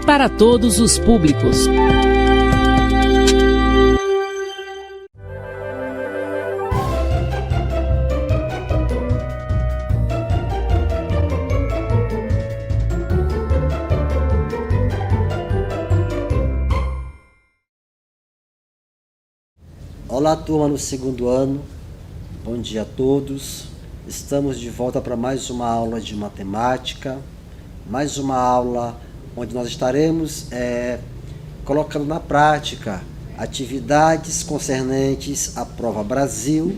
para todos os públicos. Olá, turma no segundo ano, bom dia a todos. Estamos de volta para mais uma aula de matemática, mais uma aula onde nós estaremos colocando na prática atividades concernentes à Prova Brasil,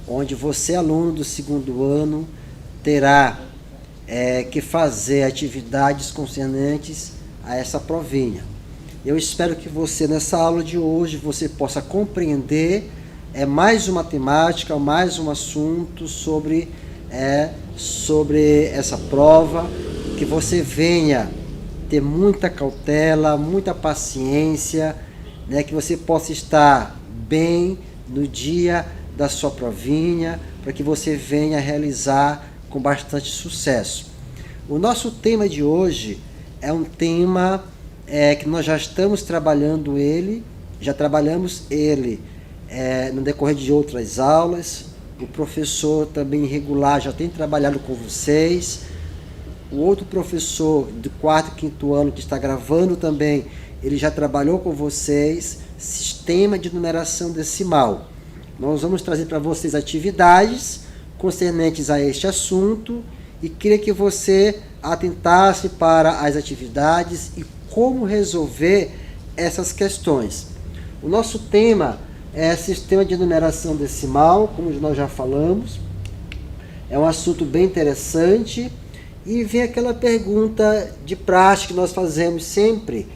onde você, aluno do segundo ano, terá que fazer atividades concernentes a essa provinha. Eu espero que você, nessa aula de hoje, você possa compreender mais uma temática, mais um assunto sobre essa prova, que você venha ter muita cautela, muita paciência, que você possa estar bem no dia da sua provinha, para que você venha realizar com bastante sucesso. O nosso tema de hoje é um tema que nós já estamos trabalhando já trabalhamos ele no decorrer de outras aulas. O professor também regular já tem trabalhado com vocês. O outro professor do quarto e quinto ano que está gravando também, ele já trabalhou com vocês, sistema de numeração decimal. Nós vamos trazer para vocês atividades concernentes a este assunto e queria que você atentasse para as atividades e como resolver essas questões. O nosso tema é sistema de numeração decimal, como nós já falamos. É um assunto bem interessante e vem aquela pergunta de praxe que nós fazemos sempre.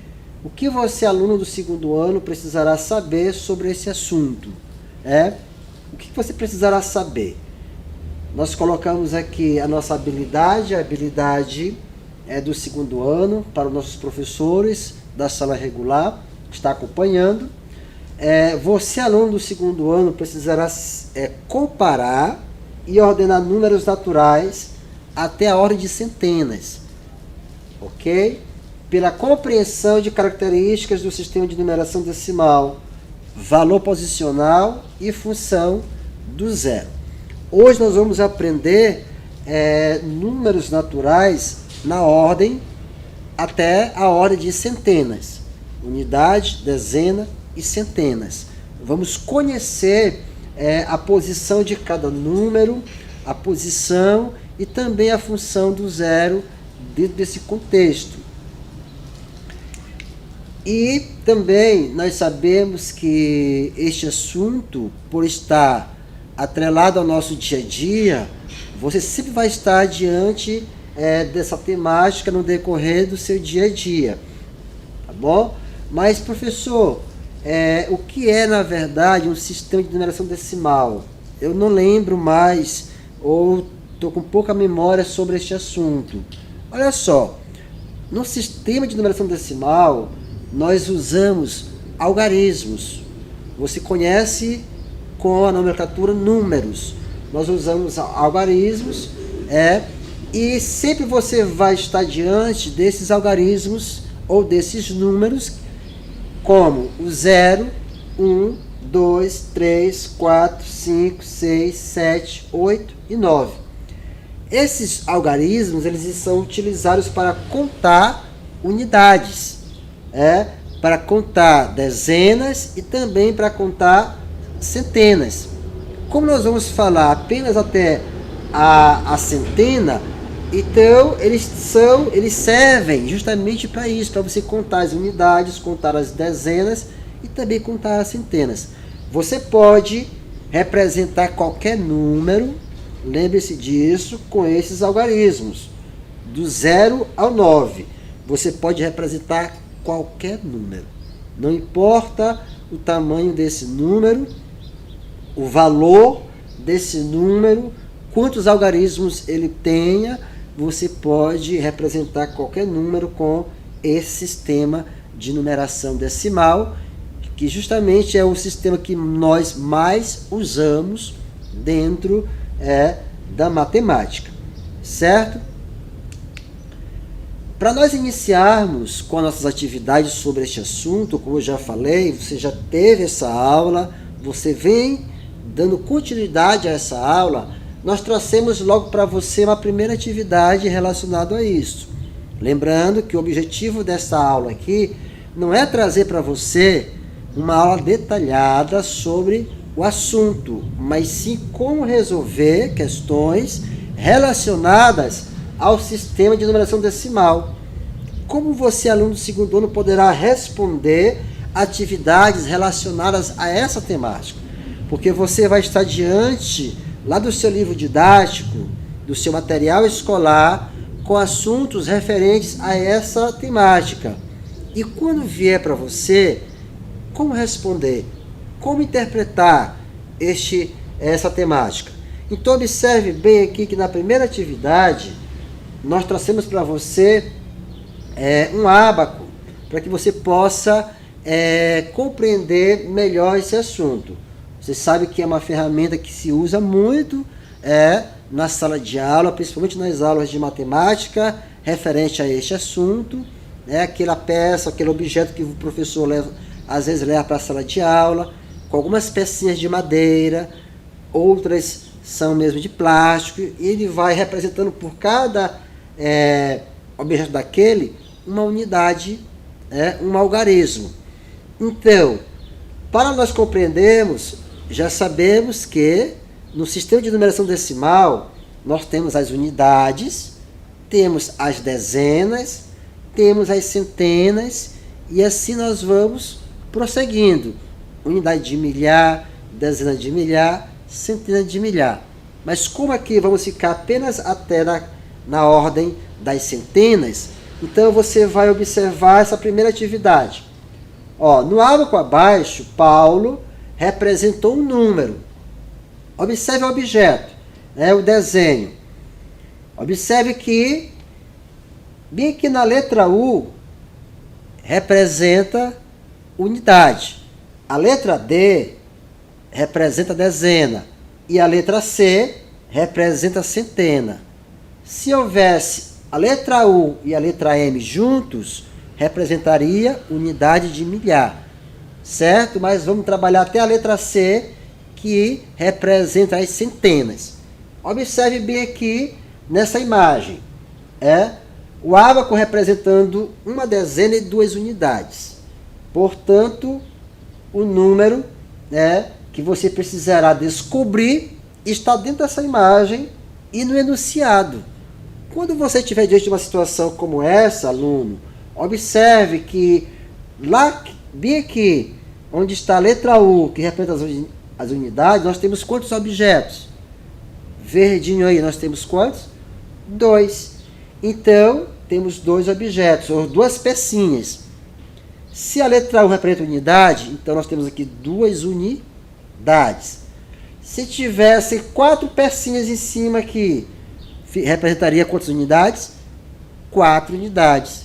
O que você, aluno do segundo ano, precisará saber sobre esse assunto? O que você precisará saber? Nós colocamos aqui a nossa habilidade, a habilidade do segundo ano, para os nossos professores da sala regular, que está acompanhando. Você, aluno do segundo ano, precisará comparar e ordenar números naturais até a ordem de centenas, ok? Pela compreensão de características do sistema de numeração decimal, valor posicional e função do zero. Hoje nós vamos aprender números naturais na ordem até a ordem de centenas, unidade, dezena e centenas. Vamos conhecer a posição de cada número, a posição e também a função do zero dentro desse contexto. E também nós sabemos que este assunto, por estar atrelado ao nosso dia a dia, você sempre vai estar diante dessa temática no decorrer do seu dia a dia, tá bom? Mas, professor, o que é, na verdade, um sistema de numeração decimal? Eu não lembro mais, ou estou com pouca memória sobre este assunto. Olha só, no sistema de numeração decimal, nós usamos algarismos. Você conhece com a nomenclatura números. Nós usamos algarismos, e sempre você vai estar diante desses algarismos ou desses números, como o 0, 1, 2, 3, 4, 5, 6, 7, 8 e 9. Esses algarismos, eles são utilizados para contar unidades, para contar dezenas e também para contar centenas. Como nós vamos falar apenas até a centena, então eles servem justamente para isso, para você contar as unidades, contar as dezenas e também contar as centenas. Você pode representar qualquer número, lembre-se disso, com esses algarismos, do 0 ao 9. Você pode representar qualquer número. Não importa o tamanho desse número, o valor desse número, quantos algarismos ele tenha, você pode representar qualquer número com esse sistema de numeração decimal, que justamente é o sistema que nós mais usamos dentro da matemática, certo? Para nós iniciarmos com as nossas atividades sobre este assunto, como eu já falei, você já teve essa aula, você vem dando continuidade a essa aula, nós trouxemos logo para você uma primeira atividade relacionada a isso. Lembrando que o objetivo dessa aula aqui não é trazer para você uma aula detalhada sobre o assunto, mas sim como resolver questões relacionadas ao sistema de numeração decimal. Como você, aluno do segundo ano, poderá responder atividades relacionadas a essa temática? Porque você vai estar diante, lá do seu livro didático, do seu material escolar, com assuntos referentes a essa temática. E quando vier para você, como responder? Como interpretar essa temática? Então observe bem aqui que na primeira atividade, nós trouxemos para você um ábaco, para que você possa compreender melhor esse assunto. Você sabe que é uma ferramenta que se usa muito na sala de aula, principalmente nas aulas de matemática, referente a este assunto, aquela peça, aquele objeto que o professor às vezes leva para a sala de aula, com algumas pecinhas de madeira, outras são mesmo de plástico, e ele vai representando por cada objeto daquele uma unidade, um algarismo. Então, para nós compreendermos, já sabemos que no sistema de numeração decimal nós temos as unidades, temos as dezenas, temos as centenas, e assim nós vamos prosseguindo. Unidade de milhar, dezena de milhar, centena de milhar. Mas como aqui vamos ficar apenas até na ordem das centenas, então você vai observar essa primeira atividade. No ábaco abaixo, Paulo representou um número. Observe o objeto, o desenho. Observe que, bem aqui na letra U, representa unidade. A letra D representa dezena. E a letra C representa centena. Se houvesse a letra U e a letra M juntos, representaria unidade de milhar. Certo? Mas vamos trabalhar até a letra C, que representa as centenas. Observe bem aqui nessa imagem. O ábaco representando uma dezena e 2 unidades. Portanto, o número que você precisará descobrir está dentro dessa imagem e no enunciado. Quando você estiver diante de uma situação como essa, aluno, observe que lá, bem aqui, onde está a letra U, que representa as unidades, nós temos quantos objetos? Verdinho aí, nós temos quantos? 2. Então, temos 2 objetos, ou 2 pecinhas. Se a letra U representa unidade, então nós temos aqui 2 unidades. Se tivesse 4 pecinhas em cima aqui, representaria quantas unidades? 4 unidades.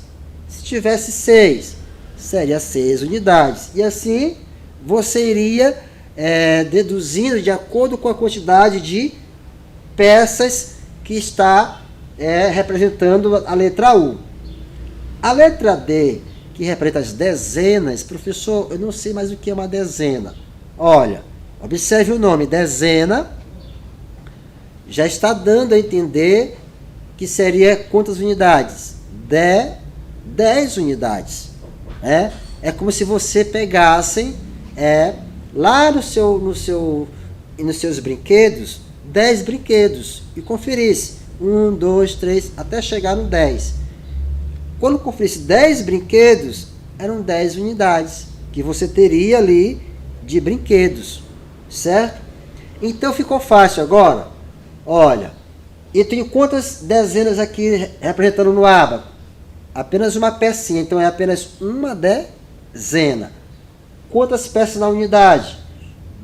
Se tivesse 6, seria 6 unidades. E assim, você iria deduzindo de acordo com a quantidade de peças que está representando a letra U. A letra D, que representa as dezenas, professor, eu não sei mais o que é uma dezena. Olha, observe o nome, dezena, já está dando a entender que seria quantas unidades? 10 unidades. É como se você pegassem lá nos seus brinquedos, 10 brinquedos e conferisse 1, 2, 3, até chegar no 10. Quando conferisse 10 brinquedos, eram 10 unidades que você teria ali de brinquedos, certo? Então ficou fácil agora. Olha, eu tenho quantas dezenas aqui representando no ábaco? Apenas uma pecinha, então é apenas uma dezena. Quantas peças na unidade?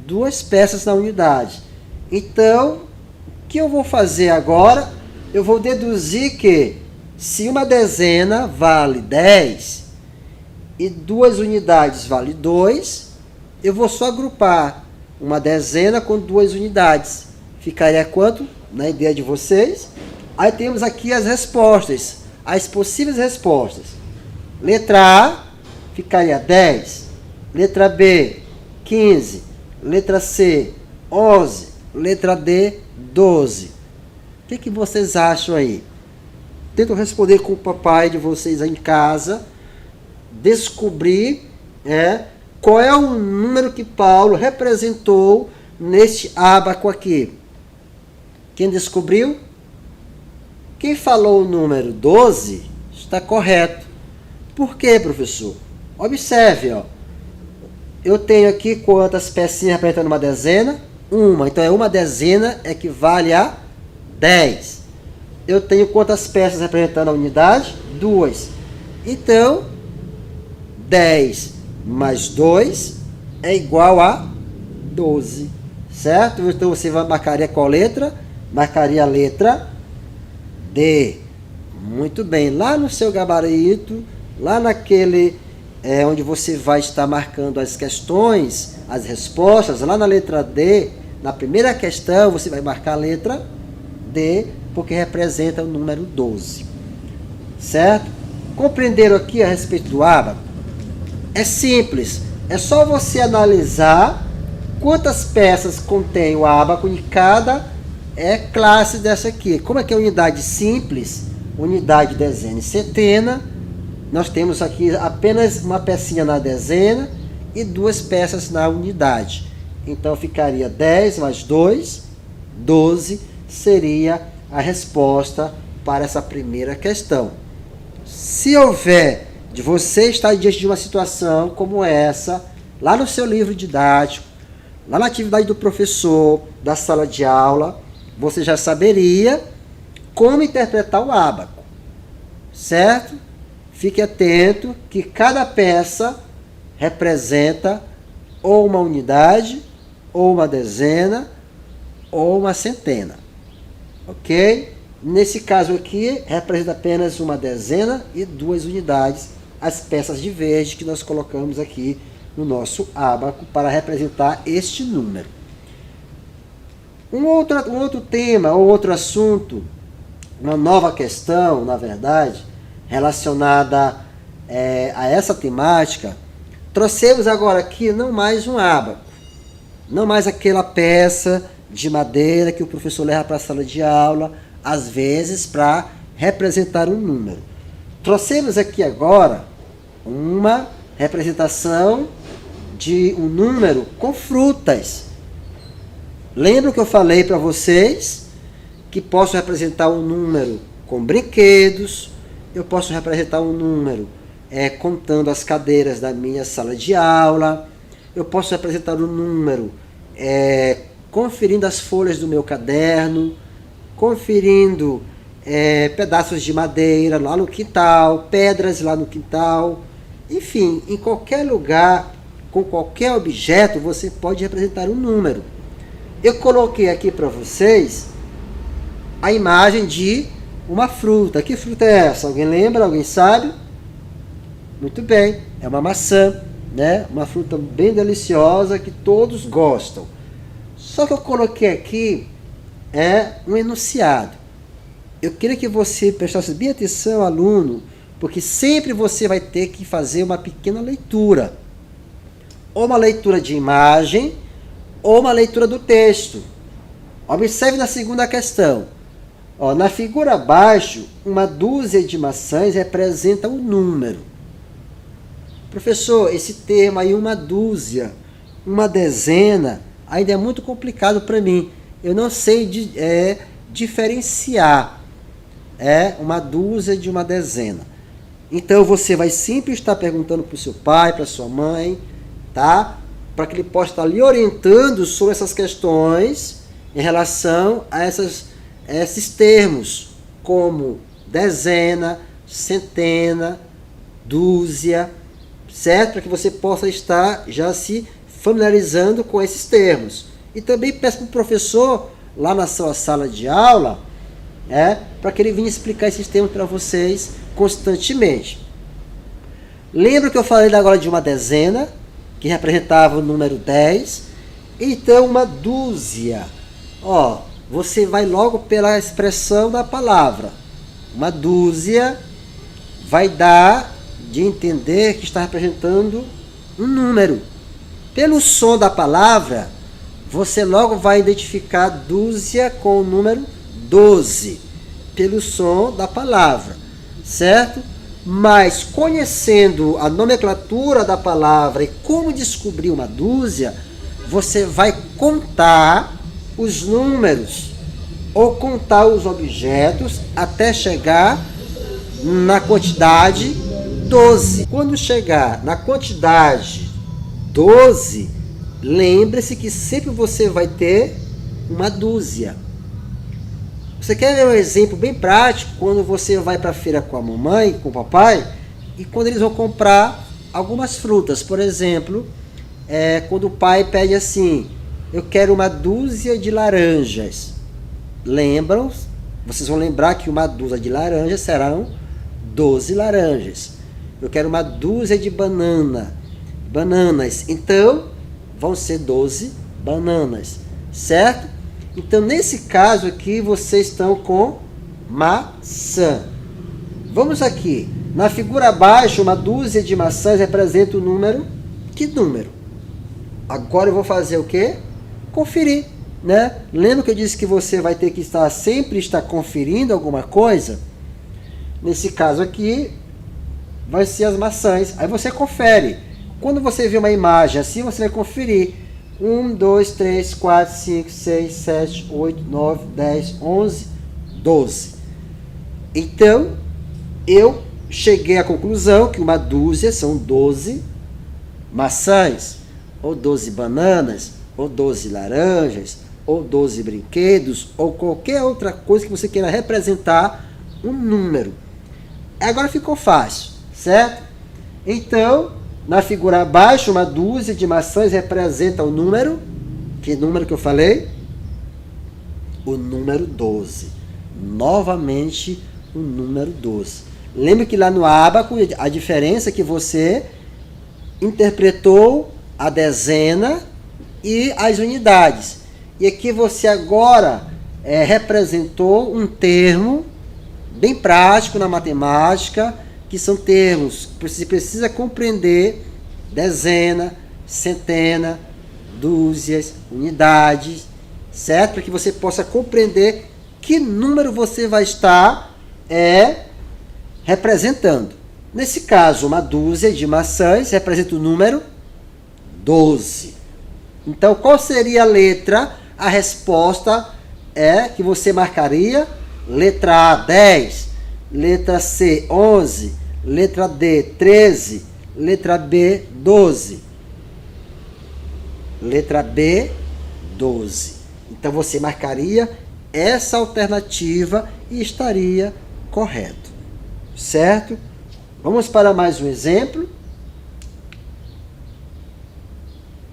2 peças na unidade. Então, o que eu vou fazer agora? Eu vou deduzir que se uma dezena vale 10 e 2 unidades vale 2, eu vou só agrupar uma dezena com 2 unidades. Ficaria quanto? Na ideia de vocês? Aí temos aqui as respostas. as possíveis respostas. Letra A ficaria 10, letra B 15, letra C 11, letra D 12. O que vocês acham aí? Tentem responder com o papai de vocês aí em casa, descobrir qual é o número que Paulo representou neste ábaco aqui. Quem descobriu? Quem falou o número 12 está correto. Por quê, professor? Observe, ó. Eu tenho aqui quantas pecinhas representando uma dezena? Uma. Então, uma dezena equivale a 10. Eu tenho quantas peças representando a unidade? 2. Então, 10 mais 2 é igual a 12. Certo? Então, você marcaria qual letra? Marcaria a letra D. Muito bem. Lá no seu gabarito, lá naquele onde você vai estar marcando as questões, as respostas, lá na letra D, na primeira questão, você vai marcar a letra D, porque representa o número 12. Certo? Compreenderam aqui a respeito do ábaco? É simples. É só você analisar quantas peças contém o ábaco em cada classe dessa aqui. Como é que é unidade simples, unidade dezena e centena, nós temos aqui apenas uma pecinha na dezena e 2 peças na unidade. Então ficaria 10 mais 2, 12, seria a resposta para essa primeira questão. Se houver de você estar diante de uma situação como essa, lá no seu livro didático, lá na atividade do professor, da sala de aula, você já saberia como interpretar o ábaco, certo? Fique atento que cada peça representa ou uma unidade, ou uma dezena, ou uma centena, ok? Nesse caso aqui, representa apenas uma dezena e 2 unidades, as peças de verde que nós colocamos aqui no nosso ábaco para representar este número. Um outro tema, ou outro assunto, uma nova questão, na verdade, relacionada a essa temática, trouxemos agora aqui não mais um ábaco, não mais aquela peça de madeira que o professor leva para a sala de aula, às vezes para representar um número. Trouxemos aqui agora uma representação de um número com frutas. Lembra que eu falei para vocês que posso representar um número com brinquedos, eu posso representar um número contando as cadeiras da minha sala de aula, eu posso representar um número conferindo as folhas do meu caderno, conferindo pedaços de madeira lá no quintal, pedras lá no quintal, enfim, em qualquer lugar, com qualquer objeto, você pode representar um número. Eu coloquei aqui para vocês a imagem de uma fruta. Que fruta é essa? Alguém lembra? Alguém sabe? Muito bem, é uma maçã, né? Uma fruta bem deliciosa que todos gostam. Só que eu coloquei aqui um enunciado. Eu queria que você prestasse bem atenção, aluno, porque sempre você vai ter que fazer uma pequena leitura. Ou uma leitura de imagem, ou uma leitura do texto. Observe na segunda questão. Na figura abaixo, uma dúzia de maçãs representa um número. Professor, esse termo aí, uma dúzia, uma dezena, ainda é muito complicado para mim. Eu não sei diferenciar uma dúzia de uma dezena. Então você vai sempre estar perguntando para o seu pai, para sua mãe, tá? Para que ele possa estar lhe orientando sobre essas questões em relação a esses termos, como dezena, centena, dúzia, certo? Para que você possa estar já se familiarizando com esses termos. E também peço para o professor, lá na sua sala de aula, para que ele venha explicar esses termos para vocês constantemente. Lembra que eu falei agora de uma dezena, que representava o número 10, então uma dúzia. Você vai logo pela expressão da palavra. Uma dúzia vai dar de entender que está representando um número. Pelo som da palavra, você logo vai identificar dúzia com o número 12, pelo som da palavra, certo? Mas conhecendo a nomenclatura da palavra e como descobrir uma dúzia, você vai contar os números ou contar os objetos até chegar na quantidade 12. Quando chegar na quantidade 12, lembre-se que sempre você vai ter uma dúzia. Você quer ver um exemplo bem prático? Quando você vai para a feira com a mamãe, com o papai, e quando eles vão comprar algumas frutas. Por exemplo, quando o pai pede assim, eu quero uma dúzia de laranjas. Lembram? Vocês vão lembrar que uma dúzia de laranjas serão 12 laranjas. Eu quero uma dúzia de bananas. Então, vão ser 12 bananas. Certo? Então, nesse caso aqui, vocês estão com maçã. Vamos aqui. Na figura abaixo, uma dúzia de maçãs representa o número. Que número? Agora eu vou fazer o quê? Conferir, né? Lembra que eu disse que você vai ter que sempre estar conferindo alguma coisa? Nesse caso aqui, vai ser as maçãs. Aí você confere. Quando você vê uma imagem assim, você vai conferir. 1, 2, 3, 4, 5, 6, 7, 8, 9, 10, 11, 12. Então, eu cheguei à conclusão que uma dúzia são 12 maçãs, ou 12 bananas, ou 12 laranjas, ou 12 brinquedos, ou qualquer outra coisa que você queira representar um número. Agora ficou fácil, certo? Então, na figura abaixo, uma dúzia de maçãs representa o número. Que número que eu falei? O número 12. Novamente, o número 12. Lembra que lá no ábaco, a diferença é que você interpretou a dezena e as unidades. E aqui você agora representou um termo bem prático na matemática, que são termos que você precisa compreender: dezena, centena, dúzias, unidades, certo? Para que você possa compreender que número você vai estar representando. Nesse caso, uma dúzia de maçãs representa o número 12. Então, qual seria a letra? A resposta que você marcaria: letra A, 10, letra C, 11, letra D, 13, letra B, 12. Letra B, 12. Então você marcaria essa alternativa e estaria correto. Certo? Vamos para mais um exemplo.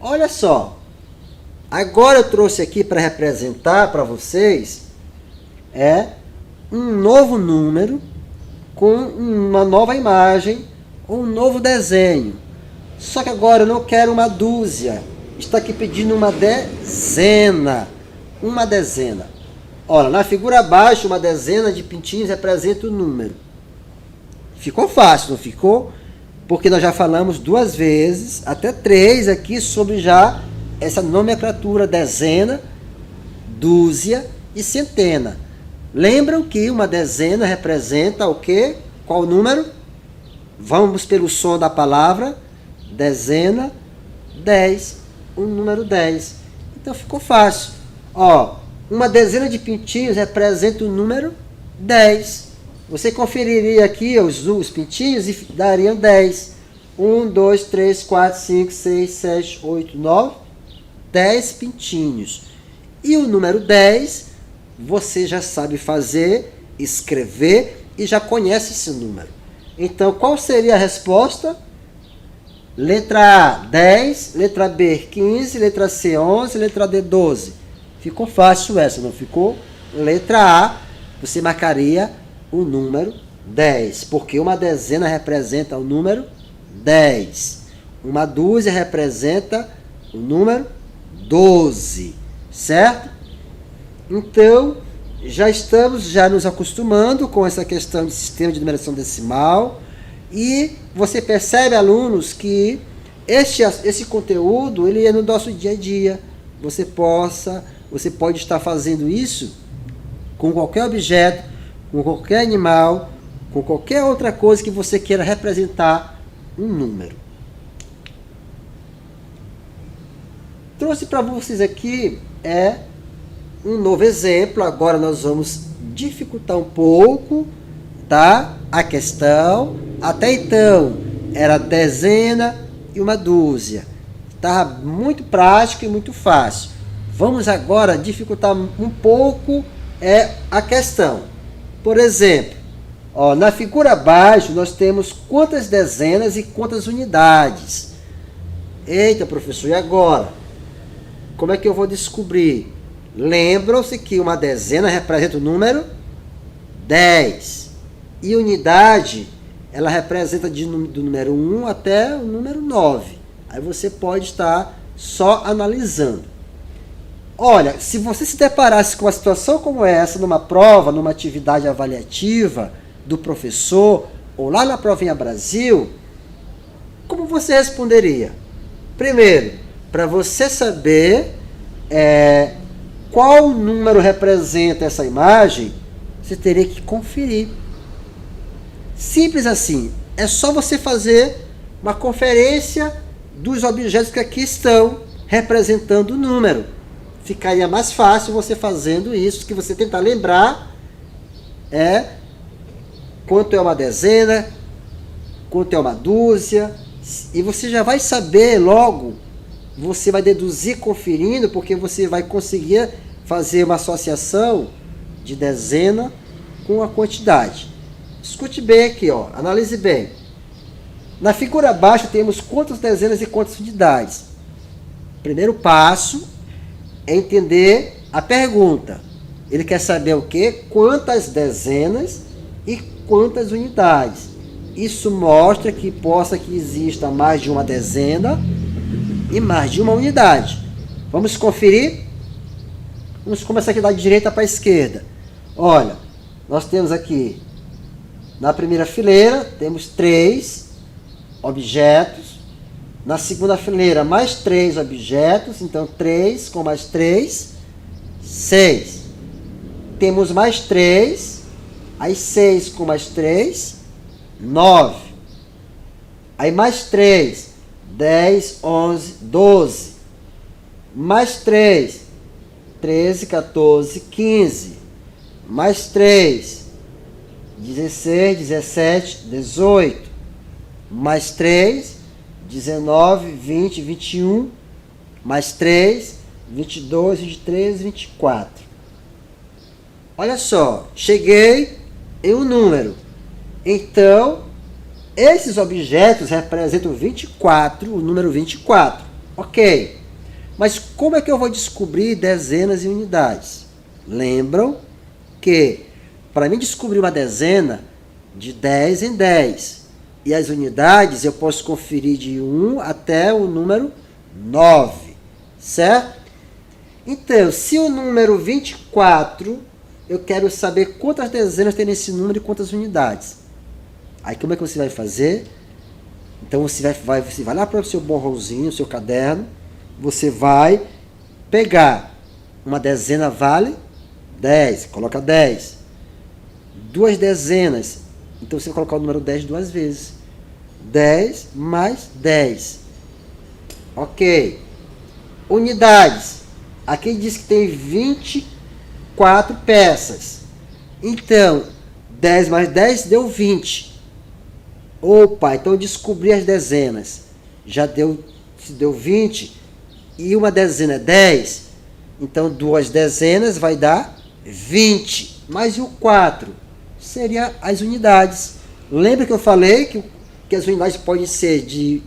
Olha só. Agora eu trouxe aqui para representar para vocês um novo número com uma nova imagem, um novo desenho. Só que agora eu não quero uma dúzia. Está aqui pedindo uma dezena. Uma dezena. Olha, na figura abaixo, uma dezena de pintinhos representa o número. Ficou fácil, não ficou? Porque nós já falamos 2 vezes, até 3 aqui, sobre já essa nomenclatura: dezena, dúzia e centena. Lembram que uma dezena representa o quê? Qual número? Vamos pelo som da palavra. Dezena, 10. O número 10. Então ficou fácil. Ó, uma dezena de pintinhos representa o número 10. Você conferiria aqui os pintinhos e dariam 10. 1, 2, 3, 4, 5, 6, 7, 8, 9. 10 pintinhos. E o número 10... você já sabe fazer, escrever e já conhece esse número. Então, qual seria a resposta? Letra A, 10, letra B, 15, letra C, 11, letra D, 12. Ficou fácil essa, não ficou? Letra A, você marcaria o número 10, porque uma dezena representa o número 10. Uma dúzia representa o número 12, certo? Então, já estamos nos acostumando com essa questão de sistema de numeração decimal. E você percebe, alunos, que esse conteúdo ele é no nosso dia a dia. Você pode estar fazendo isso com qualquer objeto, com qualquer animal, com qualquer outra coisa que você queira representar um número. Trouxe para vocês aqui um novo exemplo. Agora nós vamos dificultar um pouco, tá? A questão. Até então era dezena e uma dúzia. Estava muito prático e muito fácil. Vamos agora dificultar um pouco a questão. Por exemplo, na figura abaixo nós temos quantas dezenas e quantas unidades. Eita, professor, e agora? Como é que eu vou descobrir? Lembram-se que uma dezena representa o número 10. E unidade, ela representa do número 1 até o número 9. Aí você pode estar só analisando. Olha, se você se deparasse com uma situação como essa, numa prova, numa atividade avaliativa do professor, ou lá na Provinha Brasil, como você responderia? Primeiro, para você saber qual número representa essa imagem, você teria que conferir. Simples assim. É só você fazer uma conferência dos objetos que aqui estão representando o número. Ficaria mais fácil você fazendo isso, que você tentar lembrar quanto é uma dezena, quanto é uma dúzia, e você já vai saber logo, você vai deduzir conferindo, porque você vai conseguir fazer uma associação de dezena com a quantidade. Escute bem aqui, analise bem. Na figura abaixo temos quantas dezenas e quantas unidades. Primeiro passo é entender a pergunta. Ele quer saber o quê? Quantas dezenas e quantas unidades. Isso mostra que exista mais de uma dezena e mais de uma unidade. Vamos conferir? Vamos começar aqui da direita para a esquerda. Olha, nós temos aqui, na primeira fileira, temos 3 objetos. Na segunda fileira, mais 3 objetos. Então, 3 com mais 3, 6. Temos mais 3. Aí, 6 com mais 3, 9. Aí, mais 3, 10, 11, 12. Mais 3, 13, 14, 15. Mais 3, 16, 17, 18. Mais 3, 19, 20, 21. Mais 3, 22, 23, 24. Olha só, cheguei em um número. Então, esses objetos representam 24, o número 24. Ok. Mas como é que eu vou descobrir dezenas e unidades? Lembram que para mim descobrir uma dezena, de 10 em 10. E as unidades eu posso conferir de 1 até o número 9. Certo? Então, se o número 24, eu quero saber quantas dezenas tem nesse número e quantas unidades. Aí como é que você vai fazer? Então você vai lá para o seu borrãozinho, o seu caderno, você vai pegar uma dezena vale 10, coloca 10. 2 dezenas, então você vai colocar o número 10 duas vezes. 10 mais 10. Ok. Unidades. Aqui diz que tem 24 peças. Então, 10 mais 10 deu 20. Opa, então eu descobri as dezenas. Se deu 20 e uma dezena é 10, então 2 dezenas vai dar 20. Mais o 4 seria as unidades. Lembra que eu falei que as unidades podem ser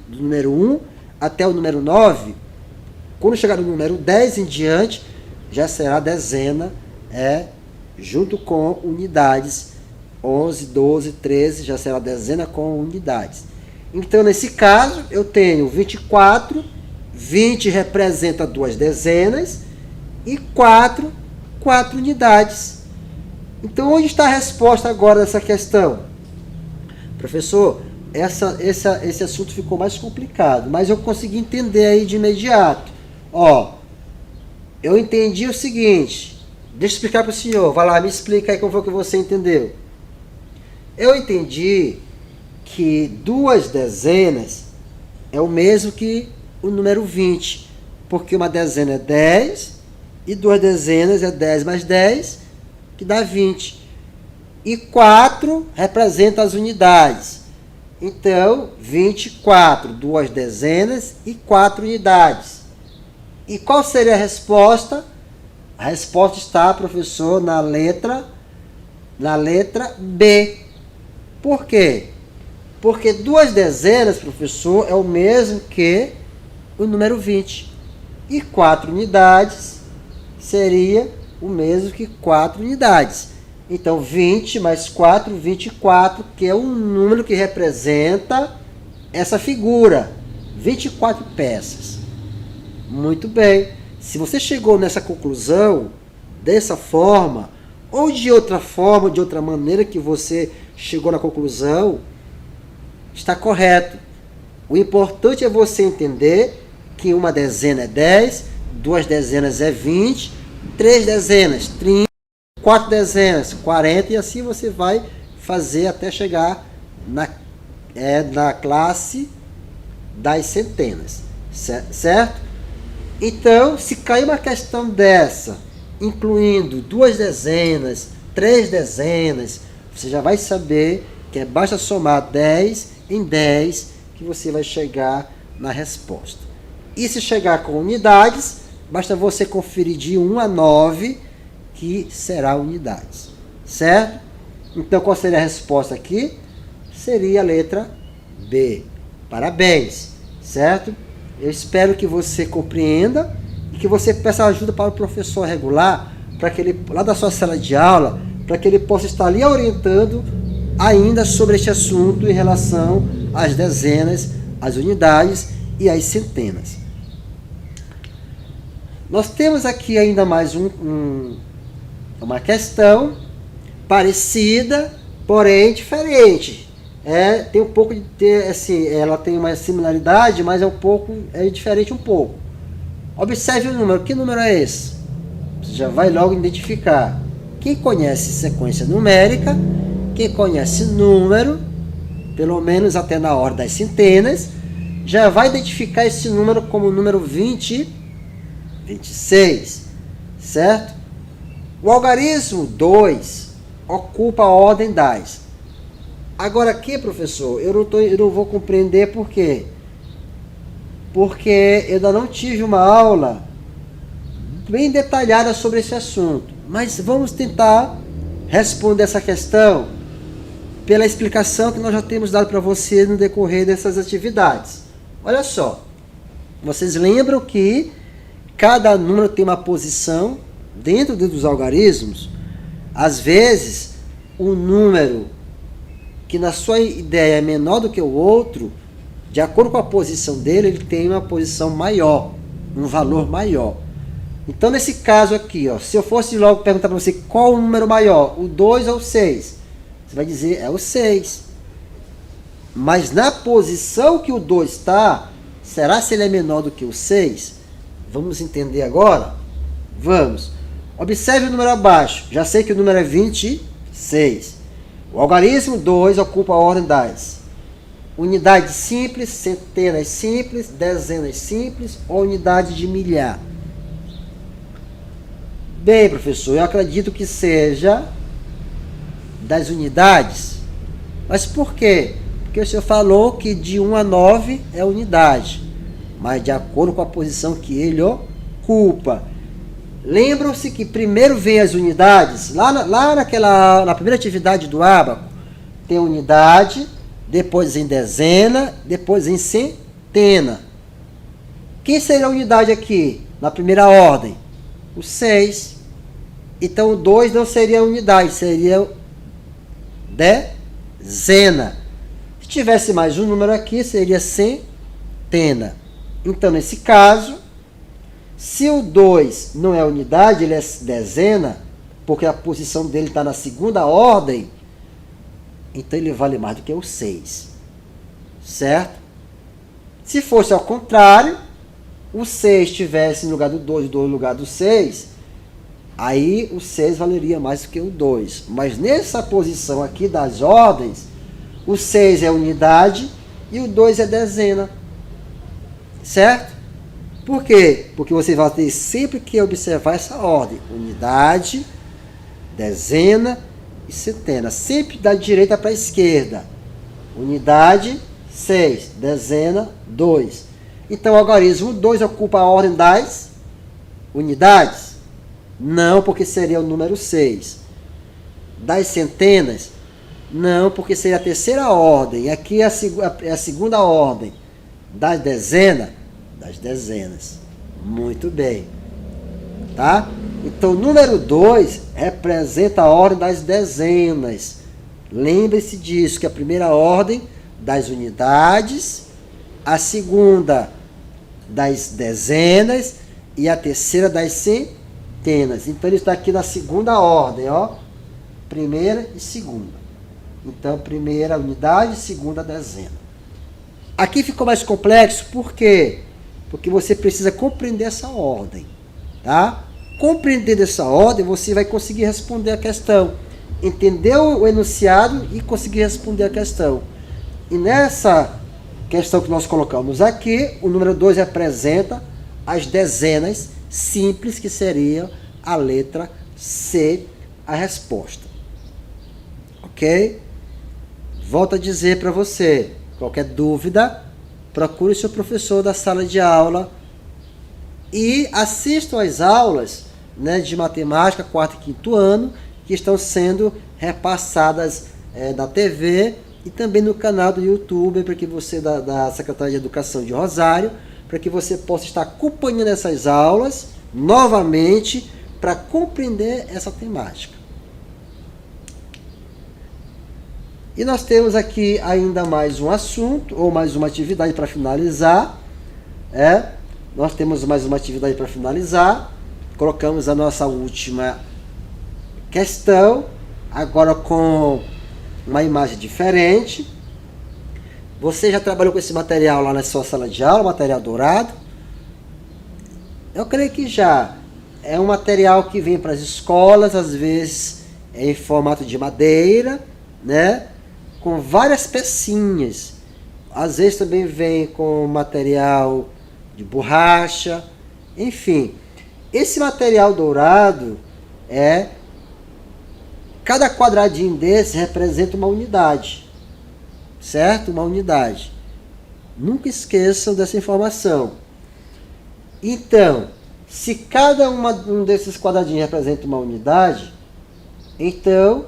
do número 1 até o número 9? Quando chegar no número 10 em diante, já será dezena, junto com unidades. 11, 12, 13, já será dezena com unidades. Então, nesse caso, eu tenho 24, 20 representa 2 dezenas e 4 unidades. Então, onde está a resposta agora dessa questão? Professor, esse assunto ficou mais complicado, mas eu consegui entender aí de imediato. Ó, eu entendi o seguinte, deixa eu explicar para o senhor, vai lá, me explica aí como foi que você entendeu. Eu entendi que 2 dezenas é o mesmo que o número 20, porque uma dezena é 10 e 2 dezenas é 10 mais 10, que dá 20. E 4 representa as unidades. Então, 24, 2 dezenas e 4 unidades. E qual seria a resposta? A resposta está, professor, na letra B. Por quê? Porque 2 dezenas, professor, é o mesmo que o número 20. E 4 unidades seria o mesmo que 4 unidades. Então, 20 mais 4, 24, que é um número que representa essa figura. 24 peças. Muito bem. Se você chegou nessa conclusão, dessa forma, ou de outra forma, de outra maneira que você chegou na conclusão, está correto. O importante é você entender que uma dezena é 10, 2 dezenas é 20, 3 dezenas, 30, 4 dezenas, 40, e assim você vai fazer até chegar na classe das centenas, certo? Então, se cair uma questão dessa, incluindo 2 dezenas, 3 dezenas, você já vai saber que basta somar 10 em 10 que você vai chegar na resposta. E se chegar com unidades, basta você conferir de 1 a 9, que será unidades, certo? Então, qual seria a resposta aqui? Seria a letra B. Parabéns, certo? Eu espero que você compreenda e que você peça ajuda para o professor regular, para que ele, lá da sua sala de aula, para que ele possa estar ali orientando ainda sobre este assunto em relação às dezenas, às unidades e às centenas. Nós temos aqui ainda mais uma questão parecida, porém diferente. Tem um pouco de assim, ela tem uma similaridade, mas é diferente um pouco. Observe o número. Que número é esse? Você já vai logo identificar. Quem conhece sequência numérica, quem conhece número, pelo menos até na ordem das centenas, já vai identificar esse número como o número 26, certo? O algarismo 2 ocupa a ordem das. Agora aqui, professor, eu não vou compreender por quê. Porque eu ainda não tive uma aula bem detalhada sobre esse assunto. Mas vamos tentar responder essa questão pela explicação que nós já temos dado para você no decorrer dessas atividades. Olha só, vocês lembram que cada número tem uma posição dentro dos algarismos? Às vezes, um número que na sua ideia é menor do que o outro, de acordo com a posição dele, ele tem uma posição maior, um valor maior. Então, nesse caso aqui, ó, se eu fosse logo perguntar para você qual o número maior, o 2 ou o 6, você vai dizer é o 6. Mas na posição que o 2 está, será se ele é menor do que o 6? Vamos entender agora? Vamos. Observe o número abaixo. Já sei que o número é 26. O algarismo 2 ocupa a ordem das unidades simples, centenas simples, dezenas simples ou unidade de milhar. Bem, professor, eu acredito que seja das unidades. Mas por quê? Porque o senhor falou que de 1 a 9 é unidade, mas de acordo com a posição que ele ocupa. Lembram-se que primeiro vem as unidades, na primeira atividade do ábaco, tem unidade, depois em dezena, depois em centena. Quem seria a unidade aqui, na primeira ordem? O 6. Então o 2 não seria unidade, seria dezena. Se tivesse mais um número aqui, seria centena. Então, nesse caso, se o 2 não é unidade, ele é dezena, porque a posição dele está na segunda ordem, então ele vale mais do que o 6. certo? Se fosse ao contrário, o 6 estivesse no lugar do 2 e o 2 no lugar do 6, aí o 6 valeria mais do que o 2. Mas nessa posição aqui das ordens, o 6 é unidade e o 2 é dezena. Certo? Por quê? Porque você vai ter sempre que observar essa ordem. Unidade, dezena e centena. Sempre da direita para a esquerda. Unidade, 6. Dezena, 2. Então o algarismo 2 ocupa a ordem das unidades? Não, porque seria o número 6. Das centenas? Não, porque seria a terceira ordem. Aqui é a segunda ordem. Das dezenas? Das dezenas. Muito bem. Tá? Então, o número 2 representa a ordem das dezenas. Lembre-se disso, que a primeira ordem das unidades, a segunda das dezenas e a terceira das centenas. Então, ele está aqui na segunda ordem, ó. Primeira e segunda. Então, primeira unidade, segunda dezena. Aqui ficou mais complexo, por quê? Porque você precisa compreender essa ordem, tá? Compreendendo essa ordem, você vai conseguir responder a questão. Entender o enunciado e conseguir responder a questão. E nessa questão que nós colocamos aqui, o número 2 representa as dezenas simples, que seria a letra C, a resposta. Ok? Volto a dizer para você, qualquer dúvida, procure o seu professor da sala de aula e assistam às aulas, né, de matemática, 4º e 5º ano, que estão sendo repassadas na TV e também no canal do YouTube, para que você, da Secretaria de Educação de Rosário, para que você possa estar acompanhando essas aulas novamente para compreender essa temática. E nós temos aqui ainda mais um assunto, ou mais uma atividade para finalizar. Nós temos mais uma atividade para finalizar. Colocamos a nossa última questão, agora com uma imagem diferente. Você já trabalhou com esse material lá na sua sala de aula, material dourado? Eu creio que já. É um material que vem para as escolas, às vezes em formato de madeira, né? Com várias pecinhas. Às vezes também vem com material de borracha, enfim. Esse material dourado cada quadradinho desse representa uma unidade, certo? Uma unidade. Nunca esqueçam dessa informação. Então, se cada um desses quadradinhos representa uma unidade, então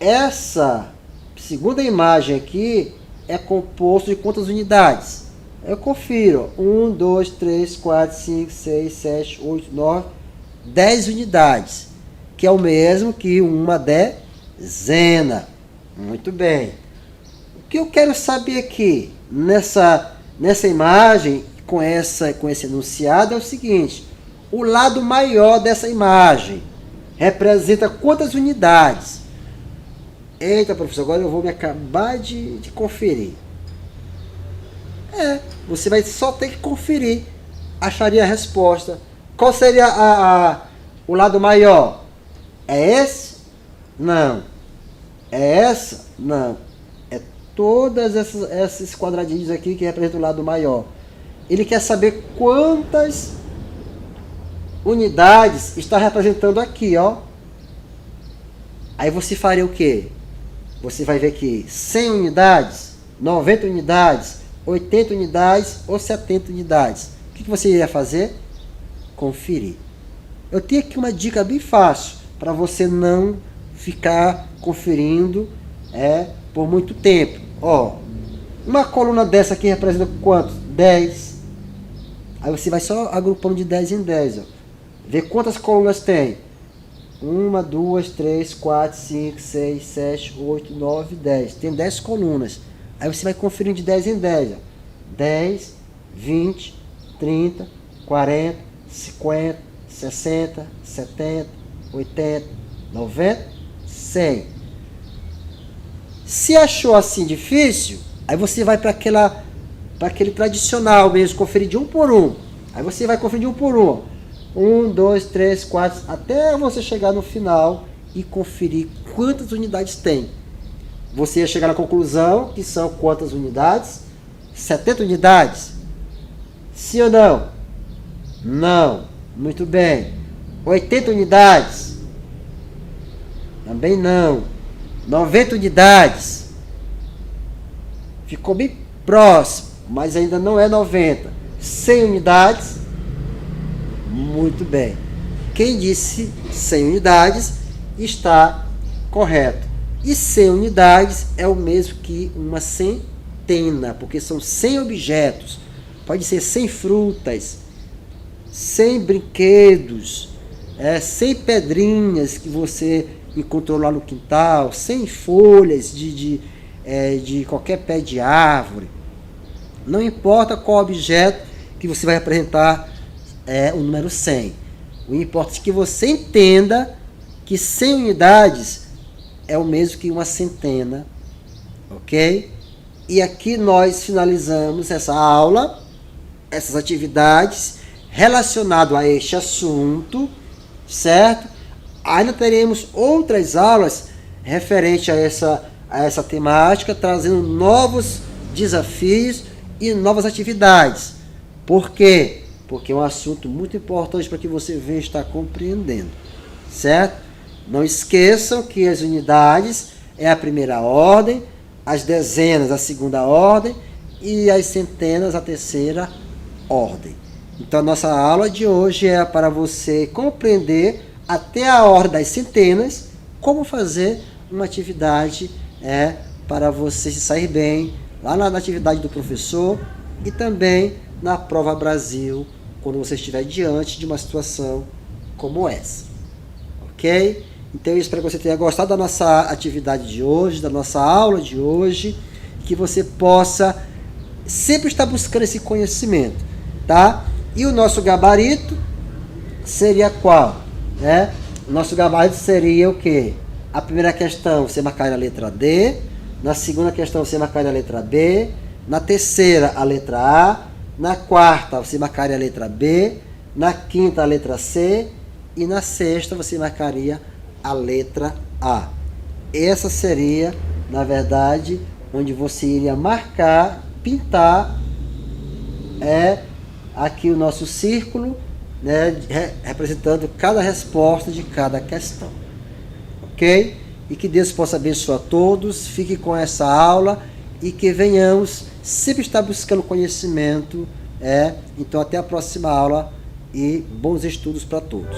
essa segunda imagem aqui é composto de quantas unidades? Eu confiro. 1, 2, 3, 4, 5, 6, 7, 8, 9, 10 unidades. Que é o mesmo que uma dezena. Muito bem. O que eu quero saber aqui, nessa imagem, com esse enunciado, é o seguinte. O lado maior dessa imagem representa quantas unidades? Eita, professor, agora eu vou me acabar de conferir. Você vai só ter que conferir. Acharia a resposta. Qual seria o lado maior? É esse? Não. É essa? Não. É todas esses quadradinhos aqui que representam o lado maior. Ele quer saber quantas unidades está representando aqui, ó. Aí você faria o quê? Você vai ver que 100 unidades, 90 unidades, 80 unidades ou 70 unidades. O que você iria fazer? Conferir. Eu tenho aqui uma dica bem fácil para você não ficar conferindo por muito tempo. Ó, uma coluna dessa aqui representa quanto? 10. Aí você vai só agrupando de 10 em 10. Ó. Vê quantas colunas tem. 1, 2, 3, 4, 5, 6, 7, 8, 9, 10. Tem 10 colunas. Aí você vai conferindo de 10 em 10. Ó. 10, 20, 30, 40, 50, 60, 70, 80, 90, 100. Se achou assim difícil, Aí você vai para aquele tradicional mesmo, conferir de um por um. Aí você vai conferir de um por um. 1, 2, 3, 4, até você chegar no final e conferir quantas unidades tem. Você ia chegar na conclusão que são quantas unidades? 70 unidades? Sim ou não? Não. Muito bem. 80 unidades? Também não. 90 unidades? Ficou bem próximo, mas ainda não é 90. 100 unidades? Muito bem. Quem disse 100 unidades está correto. E 100 unidades é o mesmo que uma centena, porque são 100 objetos. Pode ser 100 frutas, 100 brinquedos, 100 pedrinhas que você encontrou lá no quintal, 100 folhas de qualquer pé de árvore. Não importa qual objeto que você vai apresentar o número 100. O importante é que você entenda que 100 unidades é o mesmo que uma centena, ok? E aqui nós finalizamos essa aula, essas atividades relacionadas a este assunto, certo? Ainda teremos outras aulas referentes a essa temática, trazendo novos desafios e novas atividades. Por quê? Porque é um assunto muito importante para que você venha estar compreendendo, certo? Não esqueçam que as unidades é a primeira ordem, as dezenas a segunda ordem e as centenas a terceira ordem. Então a nossa aula de hoje é para você compreender até a ordem das centenas como fazer uma atividade para você se sair bem lá na atividade do professor e também na prova Brasil, quando você estiver diante de uma situação como essa. Ok? Então eu espero que você tenha gostado da nossa atividade de hoje, da nossa aula de hoje, que você possa sempre estar buscando esse conhecimento, tá? E o nosso gabarito seria qual? O nosso gabarito seria o quê? A primeira questão você marcaria a letra D, na segunda questão você marcaria a letra B, na terceira a letra A, na quarta você marcaria a letra B, na quinta a letra C e na sexta você marcaria a letra A. Essa seria, na verdade, onde você iria marcar, pintar aqui o nosso círculo, representando cada resposta de cada questão. Ok? E que Deus possa abençoar a todos, fique com essa aula e que venhamos sempre estar buscando conhecimento. Então até a próxima aula e bons estudos para todos.